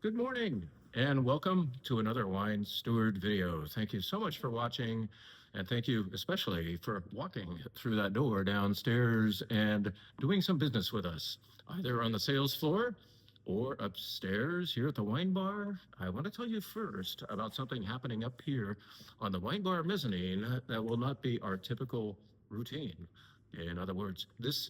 Good morning and welcome to another Wine Steward video. Thank you so much for watching, and thank you especially for walking through that door downstairs and doing some business with us, either on the sales floor or upstairs here at the wine bar. I want to tell you first about something happening up here on the wine bar mezzanine that will not be our typical routine. In other words, this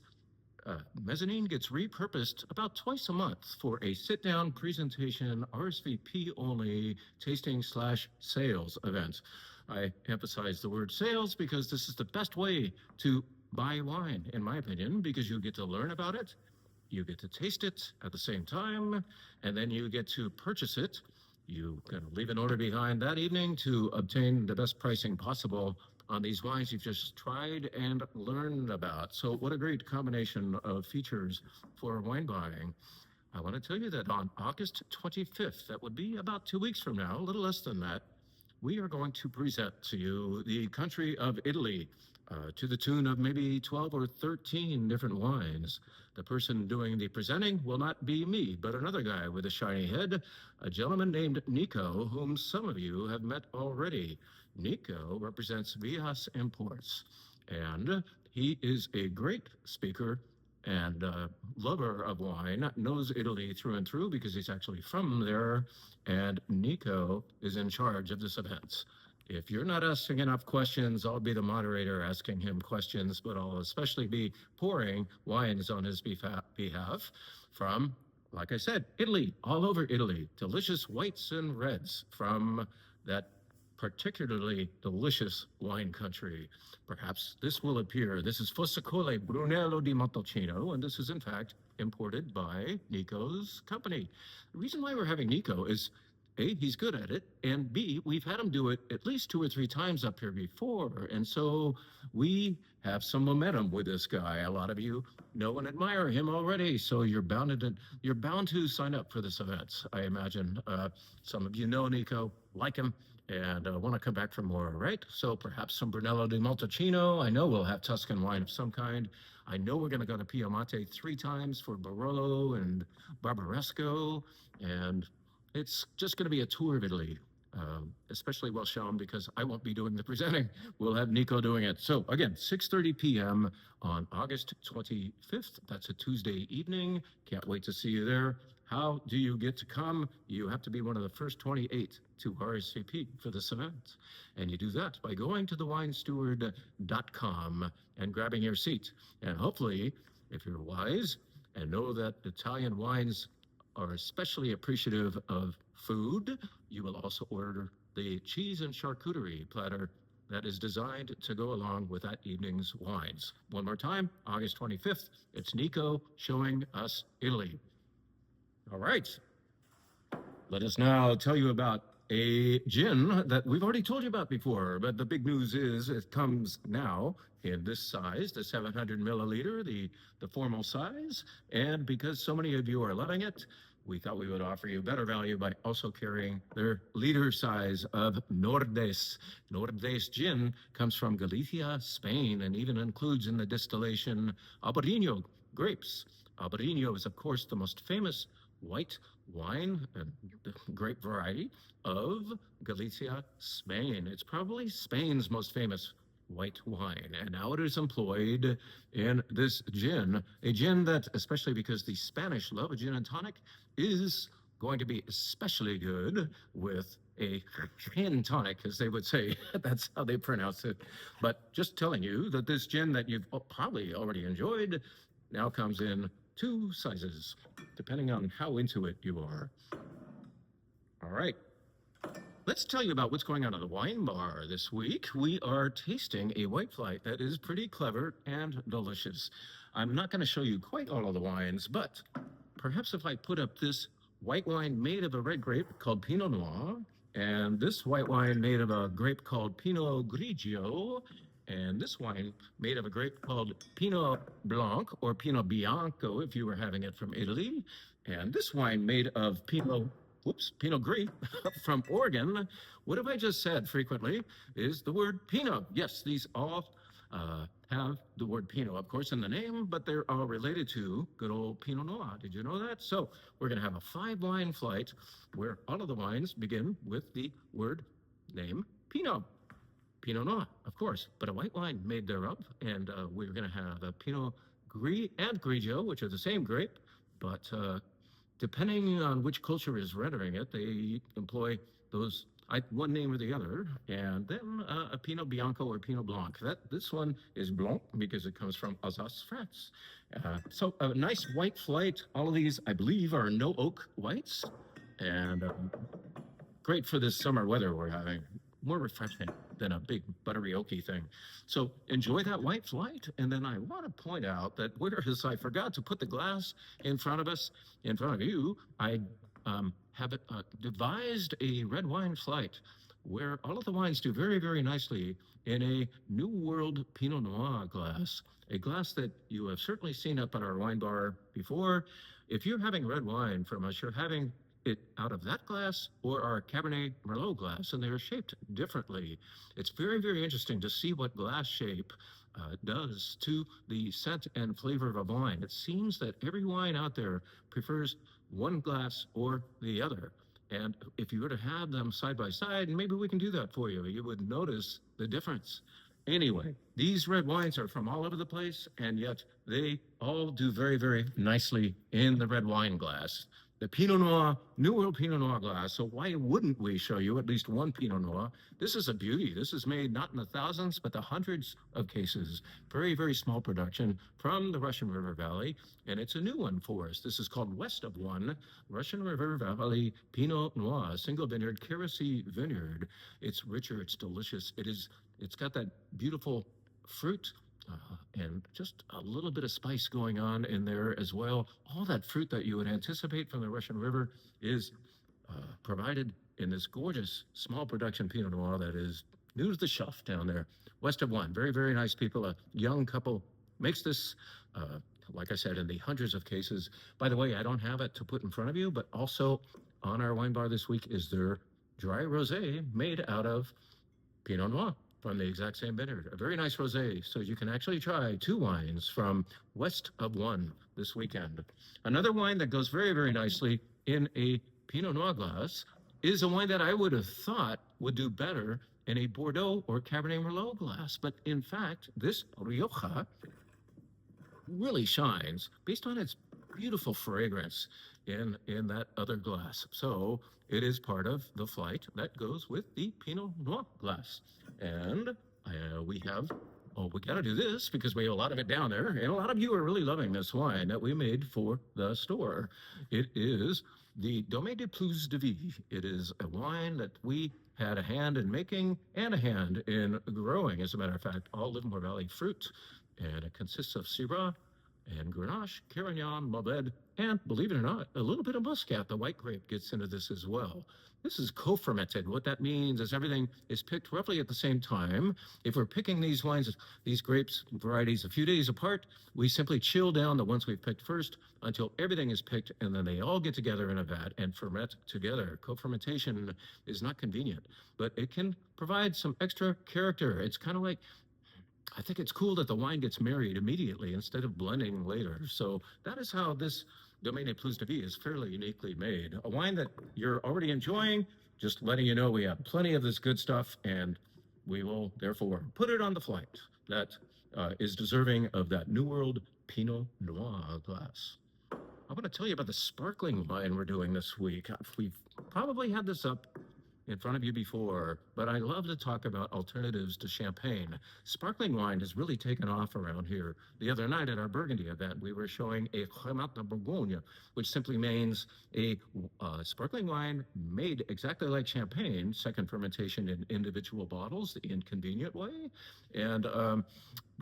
mezzanine gets repurposed about twice a month for a sit-down presentation, RSVP only tasting/sales event. I emphasize the word sales because this is the best way to buy wine, in my opinion, because you get to learn about it, you get to taste it at the same time, and then you get to purchase it. You can leave an order behind that evening to obtain the best pricing possible on these wines you've just tried and learned about. So what a great combination of features for wine buying. I want to tell you that on August 25th, that would be about 2 weeks from now, a little less than that, we are going to present to you the country of Italy, to the tune of maybe 12 or 13 different wines. The person doing the presenting will not be me, but another guy with a shiny head, a gentleman named Nico, whom some of you have met already. Nico represents Vias Imports, and he is a great speaker and lover of wine, knows Italy through and through because he's actually from there, and Nico is in charge of this event. If you're not asking enough questions, I'll be the moderator asking him questions, but I'll especially be pouring wines on his behalf from, like I said, Italy, all over Italy. Delicious whites and reds from that particularly delicious wine country. Perhaps this will appear. This is Fossicole Brunello di Montalcino, and this is in fact imported by Nico's company. The reason why we're having Nico is A, he's good at it, and B, we've had him do it at least 2 or 3 times up here before, and so we have some momentum with this guy. A lot of you know and admire him already, so you're bound to sign up for this event, I imagine. Some of you know Nico, like him, and want to come back for more, right? So perhaps some Brunello di Montalcino. I know we'll have Tuscan wine of some kind. I know we're going to go to Piemonte 3 times for Barolo and Barbaresco, and it's just going to be a tour of Italy, especially well shown because I won't be doing the presenting. We'll have Nico doing it. So again, 6:30 p.m. on August 25th. That's a Tuesday evening. Can't wait to see you there. How do you get to come? You have to be one of the first 28 to RSVP for this event. And you do that by going to thewinesteward.com and grabbing your seat. And hopefully, if you're wise and know that Italian wines are especially appreciative of food, you will also order the cheese and charcuterie platter that is designed to go along with that evening's wines. One more time, August 25th, it's Nico showing us Italy. All right, let us now tell you about a gin that we've already told you about before, but the big news is it comes now in this size, the 700 milliliter, the formal size. And because so many of you are loving it, we thought we would offer you better value by also carrying their liter size of Nordes. Nordes gin comes from Galicia, Spain, and even includes in the distillation Albarino grapes. Albarino is, of course, the most famous white wine, grape variety of Galicia, Spain. It's probably Spain's most famous white wine, and now it is employed in this gin, a gin that, especially because the Spanish love a gin and tonic, is going to be especially good with a gin tonic, as they would say. That's how they pronounce it. But just telling you that this gin that you've probably already enjoyed now comes in 2 sizes, depending on how into it you are. All right. Let's tell you about what's going on at the wine bar this week. We are tasting a white flight that is pretty clever and delicious. I'm not going to show you quite all of the wines, but perhaps if I put up this white wine made of a red grape called Pinot Noir, and this white wine made of a grape called Pinot Grigio, and this wine made of a grape called Pinot Blanc or Pinot Bianco if you were having it from Italy, and this wine made of Pinot Gris from Oregon. What have I just said frequently is the word Pinot. Yes, these all have the word Pinot, of course, in the name, but they're all related to good old Pinot Noir. Did you know that? So we're going to have a 5 wine flight where all of the wines begin with the word name Pinot. Pinot Noir, of course, but a white wine made thereof. And we're going to have a Pinot Gris and Grigio, which are the same grape, but depending on which culture is rendering it, they employ those one name or the other, and then a Pinot Bianco or Pinot Blanc. This one is Blanc because it comes from Alsace, France. So a nice white flight. All of these, I believe, are no oak whites, and great for this summer weather we're having. More refreshing than a big buttery oaky thing. So enjoy that white flight. And then I want to point out that whereas I forgot to put the glass in front of us, in front of you, I have devised a red wine flight where all of the wines do very, very nicely in a New World Pinot Noir glass, a glass that you have certainly seen up at our wine bar before. If you're having red wine from us, you're having it out of that glass or our Cabernet Merlot glass, and they're shaped differently. It's very, very interesting to see what glass shape does to the scent and flavor of a wine. It seems that every wine out there prefers one glass or the other. And if you were to have them side by side, and maybe we can do that for you, you would notice the difference. Anyway, these red wines are from all over the place, and yet they all do very, very nicely in the red wine glass. The Pinot Noir, New World Pinot Noir glass. So why wouldn't we show you at least one Pinot Noir? This is a beauty. This is made not in the thousands, but the hundreds of cases. Very, very small production from the Russian River Valley. And it's a new one for us. This is called West of One, Russian River Valley Pinot Noir, single vineyard, Karacy Vineyard. It's richer, it's delicious. It's got that beautiful fruit and just a little bit of spice going on in there as well. All that fruit that you would anticipate from the Russian River is provided in this gorgeous small production Pinot Noir that is new to the shelf down there. West of One, very, very nice people. A young couple makes this, like I said, in the hundreds of cases. By the way, I don't have it to put in front of you, but also on our wine bar this week is their dry rosé made out of Pinot Noir from the exact same vineyard. A very nice rosé. So you can actually try 2 wines from West of One this weekend. Another wine that goes very, very nicely in a Pinot Noir glass is a wine that I would have thought would do better in a Bordeaux or Cabernet Merlot glass. But in fact, this Rioja really shines based on its beautiful fragrance in that other glass. So it is part of the flight that goes with the Pinot Noir glass. And we got to do this because we have a lot of it down there. And a lot of you are really loving this wine that we made for the store. It is the Domaine de Plus de Vie. It is a wine that we had a hand in making and a hand in growing. As a matter of fact, all Livermore Valley fruit. And it consists of Syrah and Grenache, Carignan, Malbec, and believe it or not, a little bit of Muscat. The white grape gets into this as well. This is co-fermented. What that means is everything is picked roughly at the same time. If we're picking these wines, these grapes varieties a few days apart, we simply chill down the ones we've picked first until everything is picked, and then they all get together in a vat and ferment together. Co-fermentation is not convenient, but it can provide some extra character. It's kind of like, I think it's cool that the wine gets married immediately instead of blending later. So that is how this Domaine de Plus de Vie is fairly uniquely made. A wine that you're already enjoying, just letting you know we have plenty of this good stuff, and we will therefore put it on the flight that is deserving of that New World Pinot Noir glass. I want to tell you about the sparkling wine we're doing this week. We've probably had this up in front of you before, but I love to talk about alternatives to champagne. Sparkling wine has really taken off around here. The other night at our Burgundy event, we were showing a Cremant de Bourgogne, which simply means a sparkling wine made exactly like champagne, second fermentation in individual bottles, the inconvenient way. And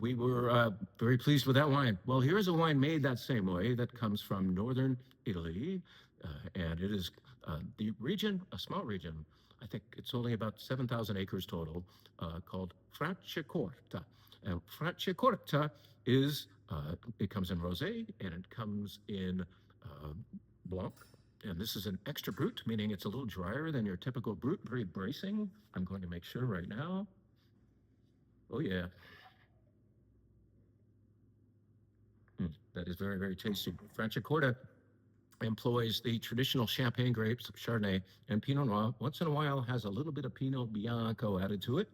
we were very pleased with that wine. Well, here's a wine made that same way that comes from northern Italy, and it is the region, a small region, I think it's only about 7,000 acres total, called Franciacorta. And Franciacorta is, it comes in rosé and it comes in blanc. And this is an extra brut, meaning it's a little drier than your typical brut, very bracing. I'm going to make sure right now. Oh yeah. that is very, very tasty. Franciacorta employs the traditional champagne grapes, Chardonnay, and Pinot Noir. Once in a while, has a little bit of Pinot Bianco added to it.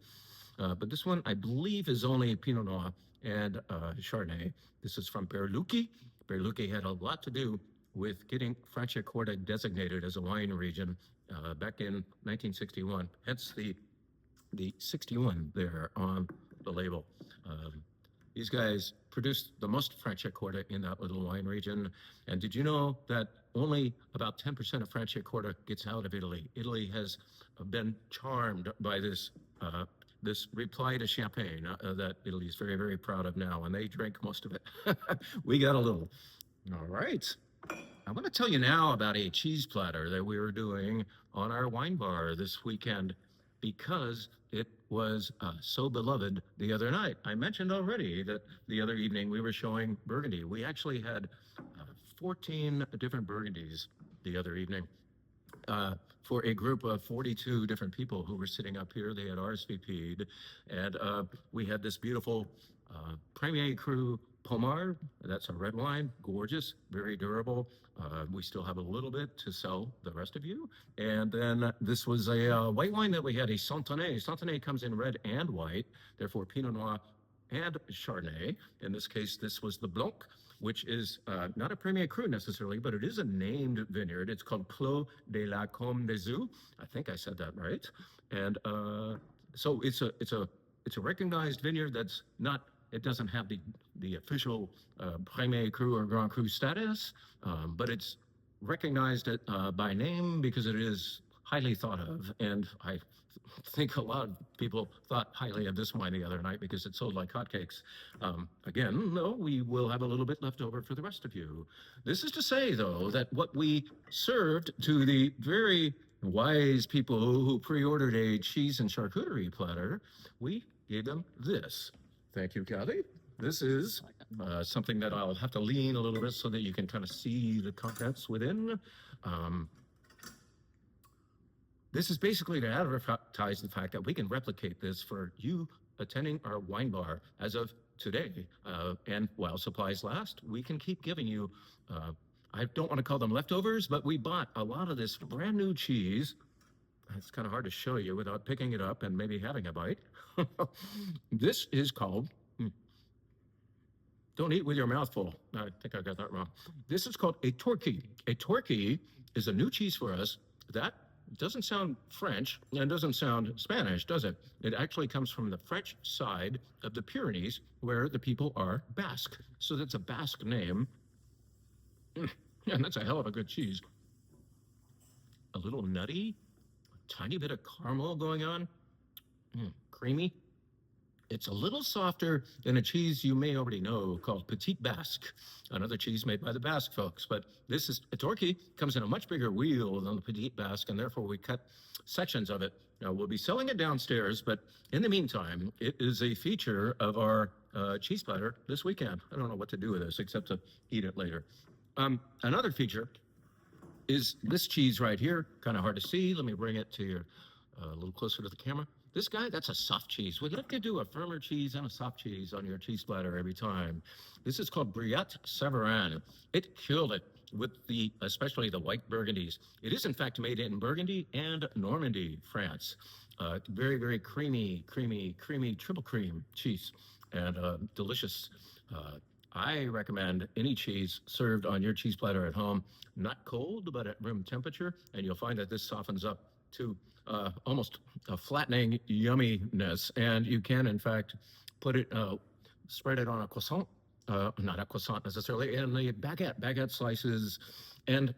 But this one, I believe, is only Pinot Noir and Chardonnay. This is from Berlucchi. Berlucchi had a lot to do with getting Franciacorta designated as a wine region back in 1961. Hence the 61 there on the label. These guys produced the most Franciacorta in that little wine region. And did you know that only about 10% of Franciacorta gets out of Italy? Italy has been charmed by this reply to champagne that Italy is very, very proud of now, and they drink most of it. We got a little. All right. I'm going to tell you now about a cheese platter that we were doing on our wine bar this weekend because it was so beloved the other night. I mentioned already that the other evening we were showing Burgundy. We actually had 14 different Burgundies the other evening for a group of 42 different people who were sitting up here. They had RSVP'd, and we had this beautiful Premier Cru Pomard. That's a red wine, gorgeous, very durable. We still have a little bit to sell the rest of you. And then this was a white wine that we had, a Santonnet. Santonnet comes in red and white, therefore Pinot Noir and Chardonnay. In this case, this was the Blanc, which is not a Premier Cru necessarily, but it is a named vineyard. It's called Clos de la Combe des Eaux. I think I said that right. And so it's a recognized vineyard that's not. It doesn't have the official Premier Cru or Grand Cru status, but it's recognized by name because it is highly thought of. And I think a lot of people thought highly of this wine the other night because it sold like hotcakes. Again, no, we will have a little bit left over for the rest of you. This is to say, though, that what we served to the very wise people who pre-ordered a cheese and charcuterie platter, we gave them this. Thank you, Kathy. This is something that I'll have to lean a little bit so that you can kind of see the contents within. This is basically to advertise the fact that we can replicate this for you attending our wine bar as of today. And while supplies last, we can keep giving you, I don't want to call them leftovers, but we bought a lot of this brand new cheese. It's kind of hard to show you without picking it up and maybe having a bite. This is called, don't eat with your mouth full. I think I got that wrong. This is called a Torquay. A Torquay is a new cheese for us that doesn't sound French and doesn't sound Spanish, does it? It actually comes from the French side of the Pyrenees where the people are Basque. So that's a Basque name. And that's a hell of a good cheese. A little nutty, a tiny bit of caramel going on. Creamy. It's a little softer than a cheese you may already know called Petite Basque, another cheese made by the Basque folks. But this is a Torquay, comes in a much bigger wheel than the Petite Basque, and therefore we cut sections of it. Now we'll be selling it downstairs, but in the meantime, it is a feature of our cheese platter this weekend. I don't know what to do with this except to eat it later. Another feature is this cheese right here, kind of hard to see. Let me bring it to you a little closer to the camera. This guy, that's a soft cheese. We'd like to do a firmer cheese and a soft cheese on your cheese platter every time. This is called Brillat Savarin. It killed it with especially the white Burgundies. It is in fact made in Burgundy and Normandy, France. Very, very creamy triple cream cheese and delicious. I recommend any cheese served on your cheese platter at home, not cold, but at room temperature, and you'll find that this softens up to almost a flattening yumminess. And you can, in fact, put it, spread it on a croissant, not a croissant necessarily, and the baguette slices. And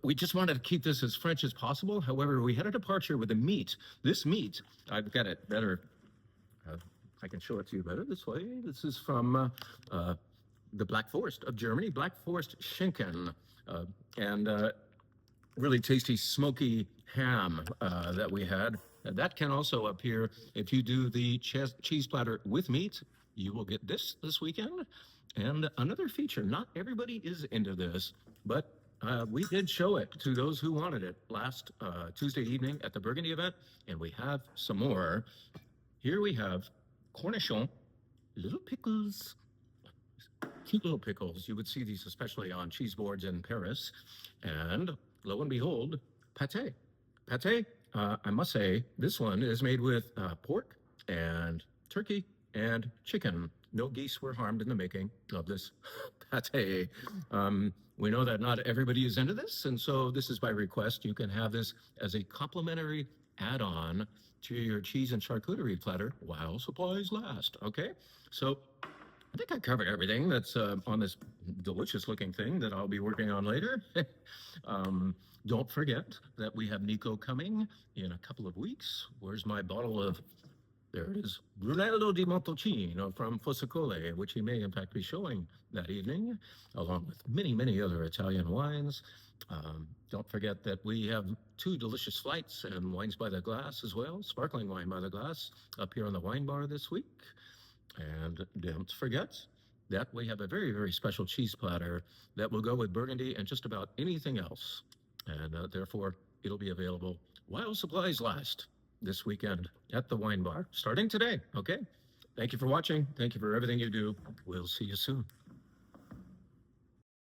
we just wanted to keep this as French as possible. However, we had a departure with the meat. This meat, I've got it better. I can show it to you better this way. This is from the Black Forest of Germany, Black Forest Schinken, and really tasty smoky ham that we had. That can also appear if you do the cheese platter with meat. You will get this weekend. And another feature, not everybody is into this, but we did show it to those who wanted it last Tuesday evening at the Burgundy event, and we have some more. Here we have cornichon, little pickles. cute little pickles. You would see these especially on cheese boards in Paris. And lo and behold, pate. Pate, I must say, this one is made with pork and turkey and chicken. No geese were harmed in the making of this pate. We know that not everybody is into this, and so this is by request. You can have this as a complimentary add-on to your cheese and charcuterie platter while supplies last. Okay, so I think I covered everything that's on this delicious looking thing that I'll be working on later. Don't forget that we have Nico coming in a couple of weeks. Where's my bottle of, there it is, Brunello di Montalcino from Foscacole, which he may in fact be showing that evening, along with many, many other Italian wines. Don't forget that we have two delicious flights and wines by the glass as well, sparkling wine by the glass, up here on the wine bar this week. And don't forget that we have a very, very special cheese platter that will go with Burgundy and just about anything else. And therefore, it'll be available while supplies last this weekend at the wine bar, starting today. Okay. Thank you for watching. Thank you for everything you do. We'll see you soon.